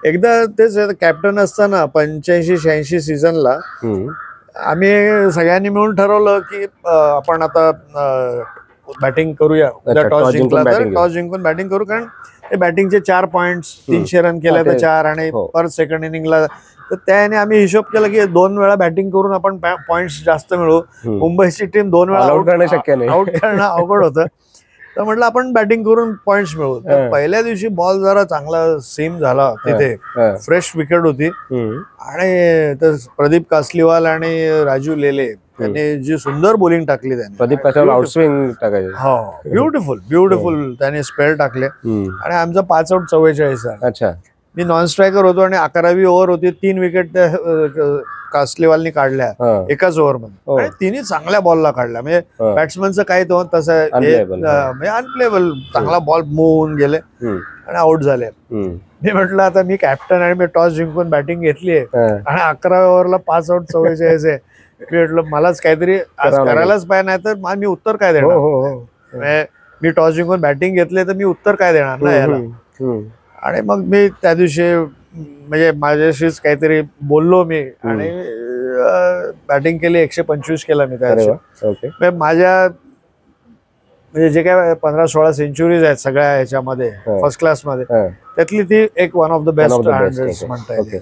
एकदा तेच कॅप्टन असताना 85-86 सीझनला आम्ही सगळ्यांनी मिळून ठरवलं की आपण आता बॅटिंग करूया. टॉस जिंकला तर टॉस जिंकून बॅटिंग करू, कारण ते बॅटिंगचे 4 पॉइंट्स, 300 रन केले तर 4 आणि पर सेकंड इनिंगला. तर त्याने आम्ही हिशोब केला की 2 वेळा बॅटिंग करून आपण पॉइंट्स जास्त मिळू. मुंबईची टीम 2 वेळा आउट करणं अवघड होतं. तर म्हटलं आपण बॅटिंग करून पॉइंट्स मिळवू. तर पहिल्या दिवशी बॉल जरा चांगला सीम झाला तिथे, फ्रेश विकेट होती आणि प्रदीप कासलीवाल आणि राजू लेले त्यांनी जी सुंदर बॉलिंग टाकली त्यांनी. प्रदीप कासलीवाल आउटस्विंग टाकायचे. हो, ब्युटिफुल त्यांनी स्पेल टाकले आणि आमचा 5 आउट 44. अच्छा. मी नॉन स्ट्रायकर होतो आणि 11वी ओव्हर होती. 3 विकेट कासलीवालनी काढल्या एकाच ओव्हरमध्ये आणि तिन्ही चांगल्या बॉलला काढल्या. म्हणजे बॅट्समनचं काही तो तसं म्हणजे अनप्लेबल, चांगला बॉल मूव्ह होऊन गेले आणि आउट झाले. मी म्हटलं आता मी कॅप्टन आणि मी टॉस जिंकून बॅटिंग घेतली आणि 11व्या ओव्हरला 5 आउट 44 आहे. मी म्हटलं मलाच काहीतरी आज करायलाच पाहिजे, नाही तर मी उत्तर काय देणार. मी टॉस जिंकून बॅटिंग घेतले तर मी उत्तर काय देणार ना याला. आणि मग मी त्या दिवशी म्हणजे माझ्याशीच काहीतरी बोललो मी आणि बॅटिंग केली. 125 केला मी त्या दिवशी. माझ्या म्हणजे जे काय 15-16 सेंचुरीज आहेत सगळ्या ह्याच्यामध्ये फर्स्ट क्लास मध्ये, त्यातली ती एक वन ऑफ द बेस्ट म्हणता येईल.